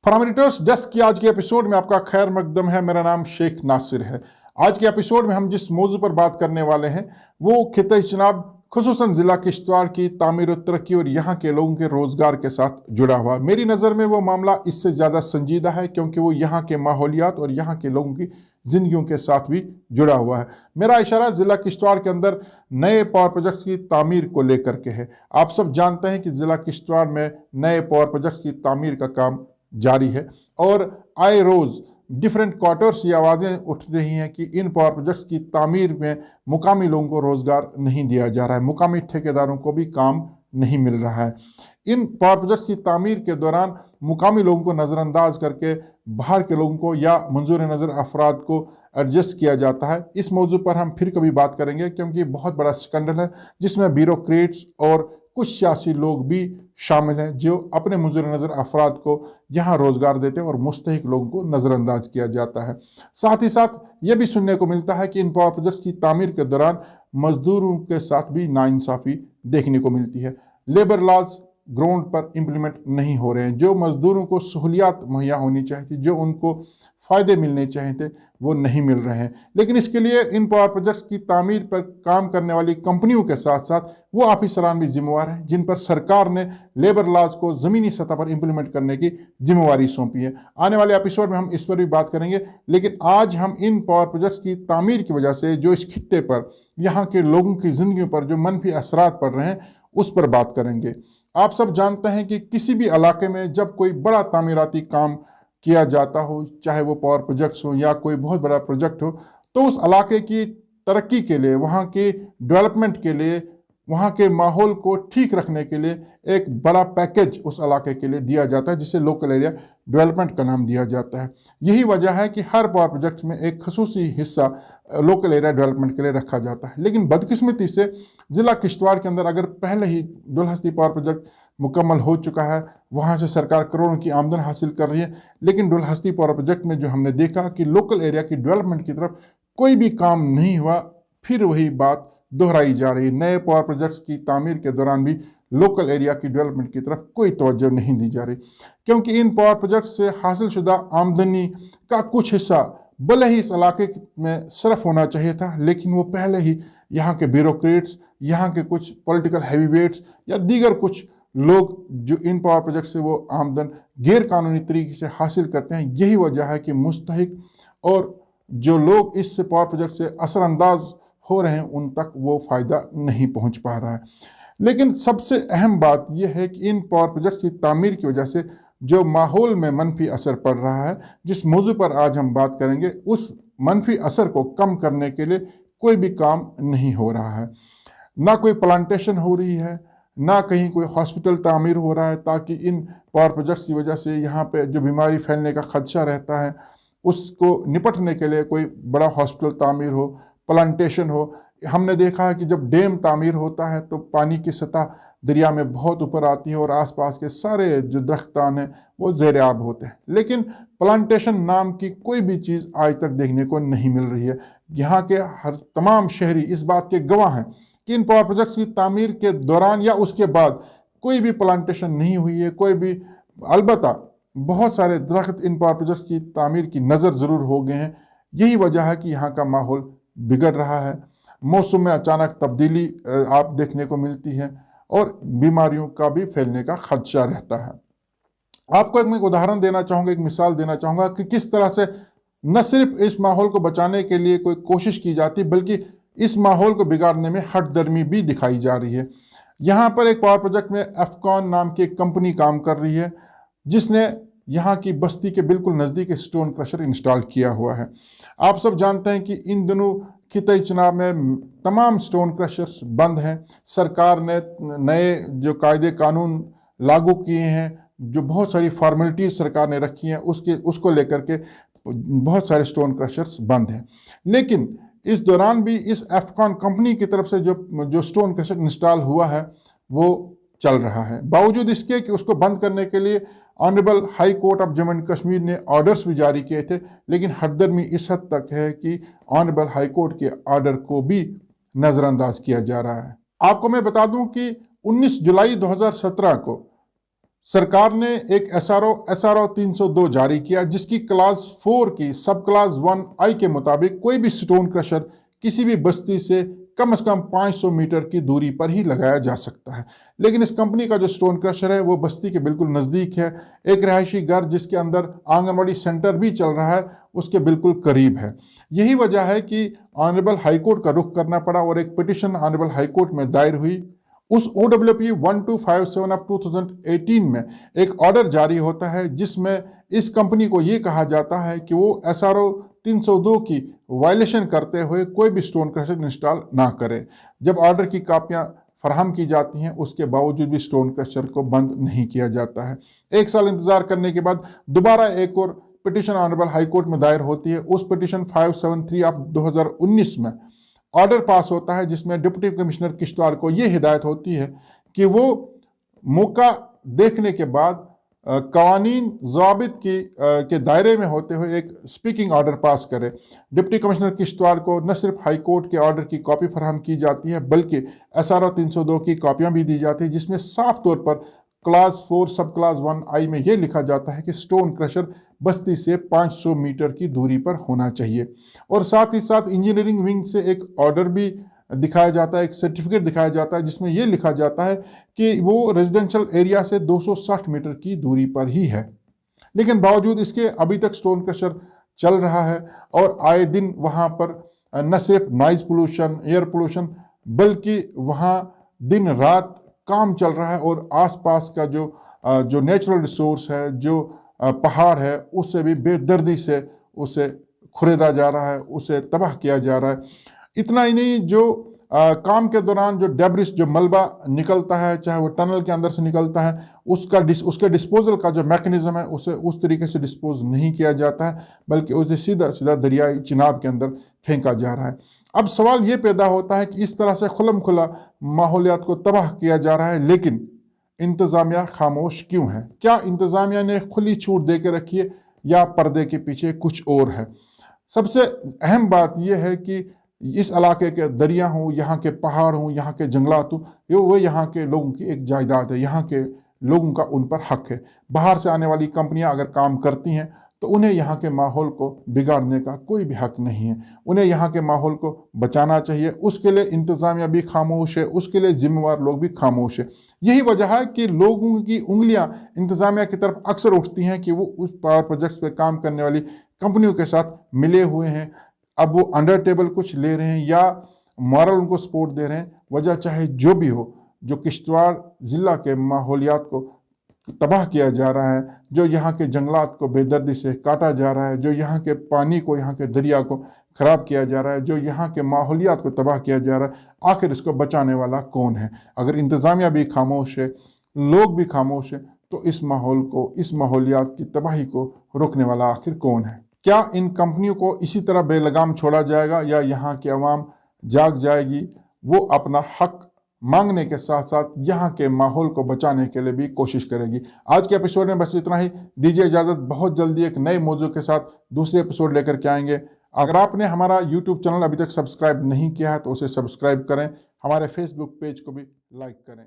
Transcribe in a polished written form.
Formalities desk की आज के एपिसोड में आपका खैर मकदम है। मेरा नाम शेख नासिर है। आज के एपिसोड में हम जिस मौजू पर बात करने वाले हैं वो खित्ते चनाब खुसूसन ज़िला किश्तवाड़ की तामीर और तरक्की और यहाँ के लोगों के रोज़गार के साथ जुड़ा हुआ। मेरी नज़र में वो मामला इससे ज़्यादा संजीदा है क्योंकि वो यहाँ के माहौलियात और यहाँ के लोगों की ज़िंदगियों के साथ भी जुड़ा हुआ है। मेरा इशारा ज़िला किश्तवाड़ के अंदर नए पावर प्रोजेक्ट्स की तामीर को लेकर के है। आप सब जानते हैं कि ज़िला किश्तवाड़ में नए पावर प्रोजेक्ट्स की तामीर का काम जारी है और आए रोज़ डिफरेंट क्वार्टर्स ये आवाज़ें उठ रही हैं कि इन पावर प्रोजेक्ट्स की तामीर में मुकामी लोगों को रोज़गार नहीं दिया जा रहा है, मुकामी ठेकेदारों को भी काम नहीं मिल रहा है। इन पावर प्रोजेक्ट्स की तामीर के दौरान मुकामी लोगों को नज़रअंदाज करके बाहर के लोगों को या मंजूर नज़र अफराद को एडजस्ट किया जाता है। इस मौजू पर हम फिर कभी बात करेंगे क्योंकि बहुत बड़ा स्कैंडल है जिसमें ब्यूरोक्रेट्स और कुछ सियासी लोग भी शामिल हैं जो अपने मंजूर नज़र अफराद को यहाँ रोज़गार देते हैं और मुस्तहिक लोगों को नज़रअंदाज किया जाता है। साथ ही साथ ये भी सुनने को मिलता है कि इन पावर प्रोजेक्ट्स की तामीर के दौरान मजदूरों के साथ भी नाइंसाफ़ी देखने को मिलती है। लेबर लॉज ग्राउंड पर इम्प्लीमेंट नहीं हो रहे हैं। जो मजदूरों को सहूलियात मुहैया होनी चाहिए थी, जो उनको फ़ायदे मिलने चाहिए थे, वो नहीं मिल रहे हैं। लेकिन इसके लिए इन पावर प्रोजेक्ट्स की तामीर पर काम करने वाली कंपनियों के साथ साथ वो ऑफिसरान भी जिम्मेवार हैं जिन पर सरकार ने लेबर लॉज को ज़मीनी सतह पर इम्प्लीमेंट करने की जिम्मेवारी सौंपी है। आने वाले एपिसोड में हम इस पर भी बात करेंगे, लेकिन आज हम इन पावर प्रोजेक्ट्स की तामीर की वजह से जो इस खित्ते पर, यहाँ के लोगों की ज़िंदगियों पर जो मनफी असरात पड़ रहे हैं उस पर बात करेंगे। आप सब जानते हैं कि किसी भी इलाके में जब कोई बड़ा तामीराती काम किया जाता हो, चाहे वो पावर प्रोजेक्ट्स हो या कोई बहुत बड़ा प्रोजेक्ट हो, तो उस इलाके की तरक्की के लिए, वहाँ के डेवलपमेंट के लिए, वहाँ के माहौल को ठीक रखने के लिए एक बड़ा पैकेज उस इलाके के लिए दिया जाता है जिसे लोकल एरिया डेवलपमेंट का नाम दिया जाता है। यही वजह है कि हर पावर प्रोजेक्ट में एक खसूसी हिस्सा लोकल एरिया डेवलपमेंट के लिए रखा जाता है। लेकिन बदकिस्मती से ज़िला किश्तवाड़ के अंदर अगर पहले ही डुलहस्ती पावर प्रोजेक्ट मुकम्मल हो चुका है, वहाँ से सरकार करोड़ों की आमदन हासिल कर रही है, लेकिन डुलहस्ती पावर प्रोजेक्ट में जो हमने देखा कि लोकल एरिया की डेवलपमेंट की तरफ कोई भी काम नहीं हुआ, फिर वही बात दोहराई जा रही। नए पावर प्रोजेक्ट्स की तामीर के दौरान भी लोकल एरिया की डेवलपमेंट की तरफ कोई तवज्जो नहीं दी जा रही क्योंकि इन पावर प्रोजेक्ट से हासिल शुदा आमदनी का कुछ हिस्सा भले ही इस इलाके में सरफ होना चाहिए था, लेकिन वो पहले ही यहाँ के ब्यूरोक्रेट्स, यहाँ के कुछ पॉलिटिकल हैवीवेट्स या दीगर कुछ लोग जो इन पावर प्रोजेक्ट से वो आमदन गैर कानूनी तरीके से हासिल करते हैं। यही वजह है कि मुस्तहिक और जो लोग इस पावर प्रोजेक्ट से असरअंदाज हो रहे हैं उन तक वो फ़ायदा नहीं पहुंच पा रहा है। लेकिन सबसे अहम बात यह है कि इन पावर प्रोजेक्ट की तामीर की वजह से जो माहौल में मनफी असर पड़ रहा है, जिस मौजू पर आज हम बात करेंगे, उस मनफी असर को कम करने के लिए कोई भी काम नहीं हो रहा है। ना कोई प्लांटेशन हो रही है, ना कहीं कोई हॉस्पिटल तामीर हो रहा है ताकि इन पावर प्रोजेक्ट्स की वजह से यहाँ पे जो बीमारी फैलने का खदशा रहता है उसको निपटने के लिए कोई बड़ा हॉस्पिटल तामीर हो, प्लांटेशन हो। हमने देखा है कि जब डैम तामीर होता है तो पानी की सतह दरिया में बहुत ऊपर आती है और आसपास के सारे जो दरख्तान हैं वो ज़ेर आब होते हैं, लेकिन प्लांटेशन नाम की कोई भी चीज़ आज तक देखने को नहीं मिल रही है। यहाँ के हर तमाम शहरी इस बात के गवाह हैं कि इन पावर प्रोजेक्ट्स की तामीर के दौरान या उसके बाद कोई भी प्लांटेशन नहीं हुई है, कोई भी, अलबत्ता बहुत सारे दरख्त इन पावर प्रोजेक्ट्स की तामीर की नज़र ज़रूर हो गए हैं। यही वजह है कि यहाँ का माहौल बिगड़ रहा है। मौसम में अचानक तब्दीली आप देखने को मिलती है और बीमारियों का भी फैलने का खदशा रहता है। आपको एक उदाहरण देना चाहूँगा, एक मिसाल देना चाहूँगा कि किस तरह से न सिर्फ इस माहौल को बचाने के लिए कोई कोशिश की जाती बल्कि इस माहौल को बिगाड़ने में हट दर्मी भी दिखाई जा रही है। यहाँ पर एक पावर प्रोजेक्ट में एफकॉन नाम की एक कंपनी काम कर रही है जिसने यहाँ की बस्ती के बिल्कुल नज़दीक स्टोन क्रशर इंस्टॉल किया हुआ है। आप सब जानते हैं कि इन दिनों खित्ते चनाब में तमाम स्टोन क्रशर्स बंद हैं। सरकार ने नए जो कायदे कानून लागू किए हैं, जो बहुत सारी फॉर्मेलिटीज़ सरकार ने रखी हैं, उसको लेकर के बहुत सारे स्टोन क्रशर्स बंद हैं। लेकिन इस दौरान भी इस एफकॉन कंपनी की तरफ से जो स्टोन क्रशर इंस्टॉल हुआ है वो चल रहा है। बावजूद इसके कि उसको बंद करने के लिए honourable high court of Jammu and Kashmir ने ऑर्डर्स भी जारी किए थे, लेकिन हरदर्मी इस हद तक है कि ऑनरेबल हाई कोर्ट के ऑर्डर को भी नज़रअंदाज किया जा रहा है। आपको मैं बता दूं कि 19 जुलाई 2017 को सरकार ने एक SRO 302 जारी किया, जिसकी क्लास 4 की सब क्लास 1I के मुताबिक कोई भी स्टोन क्रशर किसी भी बस्ती से कम 500 मीटर की दूरी पर ही लगाया जा सकता है। लेकिन इस कंपनी का जो स्टोन क्रशर है वो बस्ती के बिल्कुल नज़दीक है। एक रहायशी घर जिसके अंदर आंगनवाड़ी सेंटर भी चल रहा है उसके बिल्कुल करीब है। यही वजह है कि ऑनरेबल हाईकोर्ट का रुख करना पड़ा और एक पिटिशन ऑनरेबल हाईकोर्ट में दायर हुई। उस OWP 1257 ऑफ 2018 में एक ऑर्डर जारी होता है जिसमें इस कंपनी को ये कहा जाता है कि वो SRO 302 की वायलेशन करते हुए कोई भी स्टोन क्रशर इंस्टॉल ना करे। जब ऑर्डर की कापियां फराहम की जाती हैं उसके बावजूद भी स्टोन क्रशर को बंद नहीं किया जाता है। 1 साल इंतजार करने के बाद दोबारा एक और पिटिशन ऑनरेबल हाईकोर्ट में दायर होती है। उस पिटिशन 573 ऑफ 2019 में ऑर्डर पास होता है जिसमें डिप्टी कमिश्नर किश्तवाड़ को ये हिदायत होती है कि वो मौका देखने के बाद कवानीन ज़ाबित के दायरे में होते हुए एक स्पीकिंग ऑर्डर पास करे। डिप्टी कमिश्नर किश्तवाड़ को न सिर्फ हाई कोर्ट के ऑर्डर की कॉपी फराहम की जाती है बल्कि SRO 302 की कॉपियां भी दी जाती है, जिसमें साफ तौर पर क्लास 4 सब क्लास 1I में यह लिखा जाता है कि स्टोन क्रशर बस्ती से 500 मीटर की दूरी पर होना चाहिए। और साथ ही साथ इंजीनियरिंग विंग से एक ऑर्डर भी दिखाया जाता है, एक सर्टिफिकेट दिखाया जाता है जिसमें यह लिखा जाता है कि वो रेजिडेंशियल एरिया से 260 मीटर की दूरी पर ही है। लेकिन बावजूद इसके अभी तक स्टोन क्रशर चल रहा है और आए दिन वहाँ पर न सिर्फ नॉइज पोल्यूशन, एयर पोल्यूशन, बल्कि वहाँ दिन रात काम चल रहा है और आसपास का जो नेचुरल रिसोर्स है, जो पहाड़ है, उससे भी बेदर्दी से उसे खुरेदा जा रहा है, उसे तबाह किया जा रहा है। इतना ही नहीं, जो काम के दौरान जो डेब्रिस, जो मलबा निकलता है, चाहे वो टनल के अंदर से निकलता है, उसके डिस्पोजल का जो मैकेनिज्म है उसे उस तरीके से डिस्पोज नहीं किया जाता है बल्कि उसे सीधा सीधा दरियाई चिनाब के अंदर फेंका जा रहा है। अब सवाल ये पैदा होता है कि इस तरह से खुलम खुला माहौलियात को तबाह किया जा रहा है, लेकिन इंतज़ामिया खामोश क्यों है? क्या इंतज़ामिया ने खुली छूट दे के रखी है या पर्दे के पीछे कुछ और है? सबसे अहम बात यह है कि इस इलाके के दरिया हों, यहाँ के पहाड़ हों, यहाँ के जंगलात हों, वो यहाँ के लोगों की एक जायदाद है, यहाँ के लोगों का उन पर हक है। बाहर से आने वाली कंपनियां अगर काम करती हैं तो उन्हें यहाँ के माहौल को बिगाड़ने का कोई भी हक नहीं है। उन्हें यहाँ के माहौल को बचाना चाहिए। उसके लिए इंतज़ामिया भी खामोश है, उसके लिए जिम्मेवार लोग भी खामोश है। यही वजह है कि लोगों की उंगलियां इंतज़ामिया की तरफ अक्सर उठती हैं कि वो उस पावर प्रोजेक्ट्स पे काम करने वाली कंपनियों के साथ मिले हुए हैं। अब वो अंडर टेबल कुछ ले रहे हैं या मॉरल उनको सपोर्ट दे रहे हैं। वजह चाहे जो भी हो, जो किश्तवाड़ ज़िला के माहौलियात को तबाह किया जा रहा है, जो यहाँ के जंगलात को बेदर्दी से काटा जा रहा है, जो यहाँ के पानी को, यहाँ के दरिया को ख़राब किया जा रहा है, जो यहाँ के माहौलियात को तबाह किया जा रहा है, आखिर इसको बचाने वाला कौन है? अगर इंतज़ामिया भी खामोश है, लोग भी खामोश है, तो इस माहौल को, इस माहौलियात की तबाही को रोकने वाला आखिर कौन है? क्या इन कंपनियों को इसी तरह बेलगाम छोड़ा जाएगा या यहाँ की आवाम जाग जाएगी? वो अपना हक मांगने के साथ साथ यहाँ के माहौल को बचाने के लिए भी कोशिश करेगी। आज के एपिसोड में बस इतना ही। दीजिए इजाज़त, बहुत जल्दी एक नए मौजू के साथ दूसरे एपिसोड लेकर के आएंगे। अगर आपने हमारा यूट्यूब चैनल अभी तक सब्सक्राइब नहीं किया है तो उसे सब्सक्राइब करें, हमारे फेसबुक पेज को भी लाइक करें।